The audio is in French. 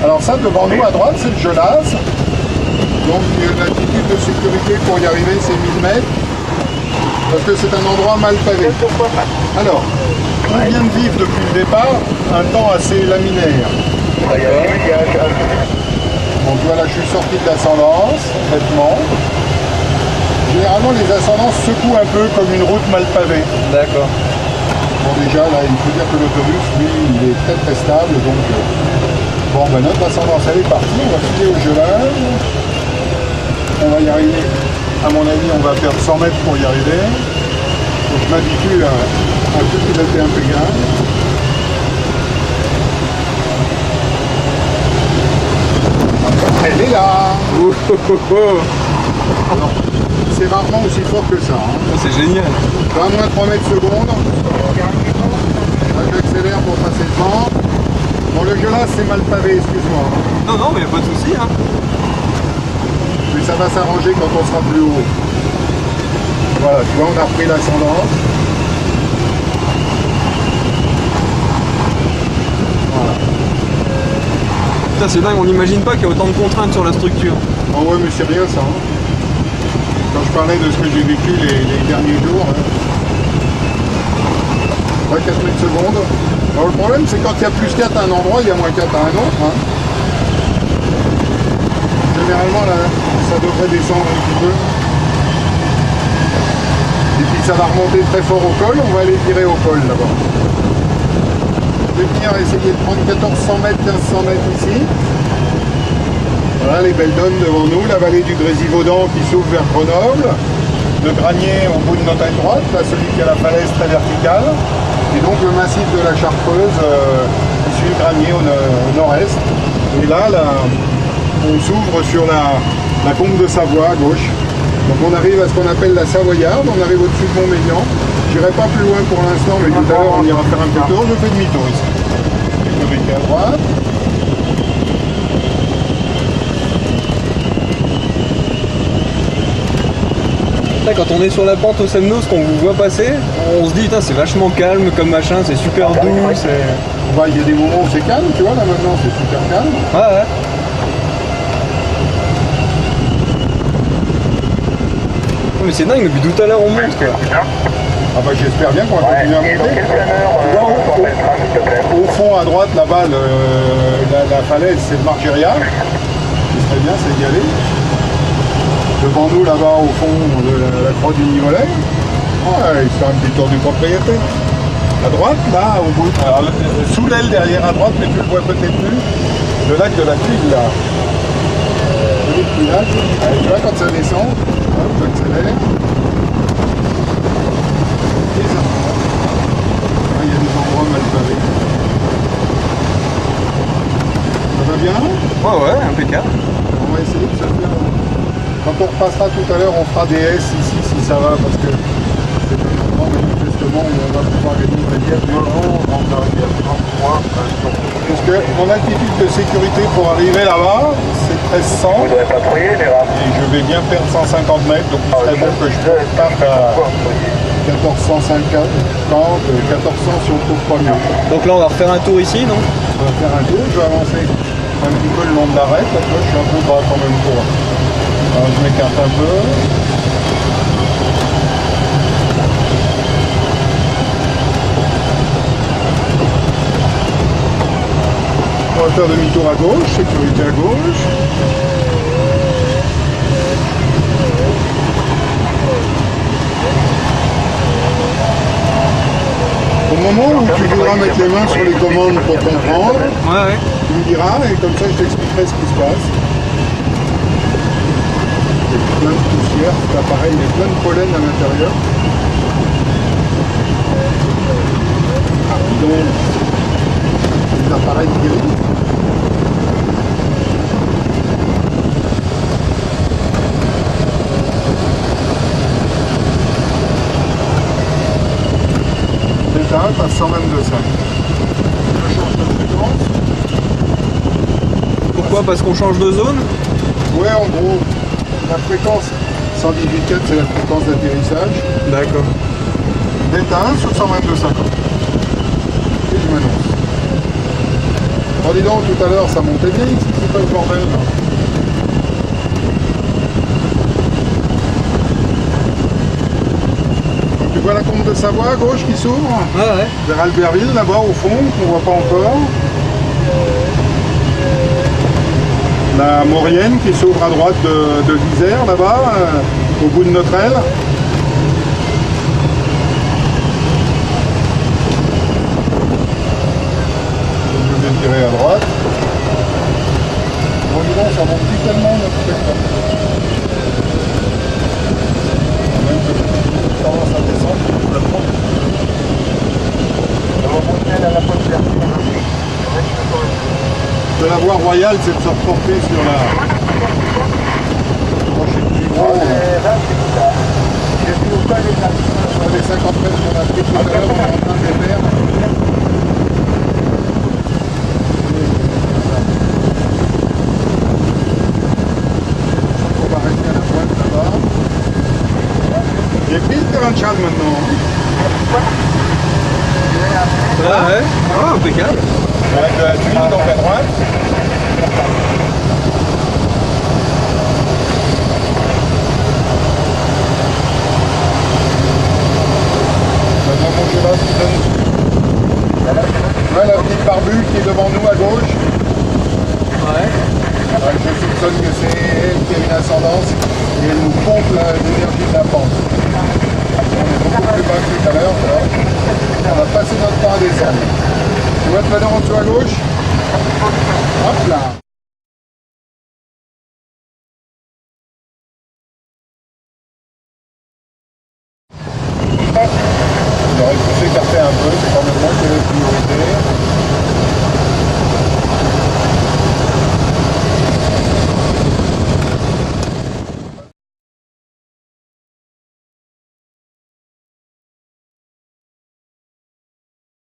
Alors ça, devant nous à droite, c'est le Genasse. Donc l'altitude de sécurité pour y arriver, c'est 1000 mètres. Parce que c'est un endroit mal pavé. Alors, on vient de vivre depuis le départ un temps assez laminaire. Donc voilà, je suis sorti de l'ascendance, complètement. Généralement, les ascendances secouent un peu comme une route mal pavée. D'accord. Bon, déjà, là, il faut dire que l'autobus, lui, il est très très stable. Donc, bon, ben, notre ascendance, elle est partie. On va filer au Gelin. On va y arriver. À mon avis, on va faire 100 mètres pour y arriver. Donc, je m'habitue à tout piloter un peu bien. Elle est là. C'est rarement aussi fort que ça. Hein. C'est génial. Pas moins de 3 mètres secondes. Là, j'accélère pour passer le vent. Bon, le Genasse, c'est mal pavé, excuse-moi. Hein. Non, non, mais pas de souci. Hein. Mais ça va s'arranger quand on sera plus haut. Voilà, tu vois, on a repris l'ascendance. Voilà. Putain, c'est dingue, on n'imagine pas qu'il y a autant de contraintes sur la structure. Oh ouais, mais c'est rien ça. Hein. Quand je parlais de ce que j'ai vécu les derniers jours, hein. Ouais, 4 mètres secondes. Alors, le problème, c'est quand il y a plus 4 à un endroit, il y a moins 4 à un autre. Hein. Généralement, là, ça devrait descendre un petit peu. Et puis ça va remonter très fort au col, on va aller tirer au col là-bas. Je vais venir essayer de prendre 1400 mètres, 1500 mètres ici. Voilà les belles donnes devant nous, la vallée du Grésivaudan qui s'ouvre vers Grenoble, le Granier au bout de notre aile droite, là celui qui a la falaise très verticale, et donc le massif de la Chartreuse qui suit le Granier au nord-est. Et là, on s'ouvre sur la combe de Savoie à gauche. Donc on arrive à ce qu'on appelle la Savoyarde, on arrive au-dessus de Montmélian. Je n'irai pas plus loin pour l'instant, mais tout à l'heure on ira faire un petit tour. Je fais demi-tour ici. Je vais à droite. Là, quand on est sur la pente au Semnos, qu'on vous voit passer, on se dit, c'est vachement calme comme machin, c'est super doux. Il y a des moments où c'est calme, tu vois, là maintenant c'est super calme. Ouais, ouais. Mais c'est dingue, depuis tout à l'heure on monte quoi. Ah bah j'espère bien qu'on va continuer à monter. Au fond à droite là-bas, la falaise c'est le Margeria. Ce serait bien, c'est d'y aller. Devant nous là-bas au fond de la croix du Nivolet. Ouais, c'est un petit tour du propriétaire. À droite, là, au bout, alors, sous l'aile derrière à droite, mais tu le vois peut-être plus, le lac de la Tuile là. Le petit lac. Allez, tu vois quand ça descend. Hop, j'accélère. Et ça remonte. Là, il y a des endroits mal pavés. Ça va bien? Ouais, ouais, impeccable. On va essayer de se faire. Quand on repassera tout à l'heure, on fera des S ici si ça va, parce que c'est un endroit manifestement où on va pouvoir gagner une médiate. Parce que mon altitude de sécurité pour arriver là-bas, c'est 1300. Et je vais bien perdre 150 mètres, donc il serait bon que je parte à 1450, 1400 si on trouve pas mieux. Donc là on va refaire un tour ici, non? On va faire un tour, je vais avancer un petit peu le long de l'arête, là, je suis un peu bas quand même pour. Alors, je m'écarte un peu. On va faire demi-tour à gauche, sécurité à gauche. Au moment où tu voudras mettre les mains sur les commandes pour comprendre, Ouais. tu me diras et comme ça je t'expliquerai ce qui se passe. Il y a plein de poussière, cet appareil, il y a plein de pollen à l'intérieur. Ah, donc, les appareils qui grillent. C'est ça, passe 122,5. Je change de fréquence. Pourquoi? Parce qu'on change de zone? Ouais, en gros, la fréquence 118,4 c'est la fréquence d'atterrissage. D'accord. Delta 1 sur 122,50. Et je m'annonce. Bon, dis donc, tout à l'heure, ça montait bien ici, c'est pas le bordel. Donc, tu vois la combe de Savoie à gauche qui s'ouvre Ouais. vers Albertville, là-bas au fond, qu'on voit pas encore. La Maurienne qui s'ouvre à droite de l'Isère, là-bas, au bout de notre aile. Je vais tirer à droite. Bon, dis donc, ça monte plus tellement notre spectacle. Même que je tendance à descendre, je la prends. De la voie royale, c'est de se reporter sur la... Sur les 50 mètres qu'on a pris tout à l'heure, on est en train de les perdre. On va rester à la pointe là-bas. J'ai pris le terrain de Chad maintenant. Ouais. Ah, impeccable. Avec de la tuile donc à droite. Maintenant mon cheval qui donne. Ouais, la petite barbule qui est devant nous à gauche. Ouais. Je soupçonne que c'est elle qui a une ascendance et elle nous pompe l'énergie de la pente. On est beaucoup plus bas que tout à l'heure. On a passé notre temps à descendre. Tu vois le panneau en dessous à gauche? Hop là. J'aurais pu s'écarter un peu, c'est quand même moi qui ai la priorité.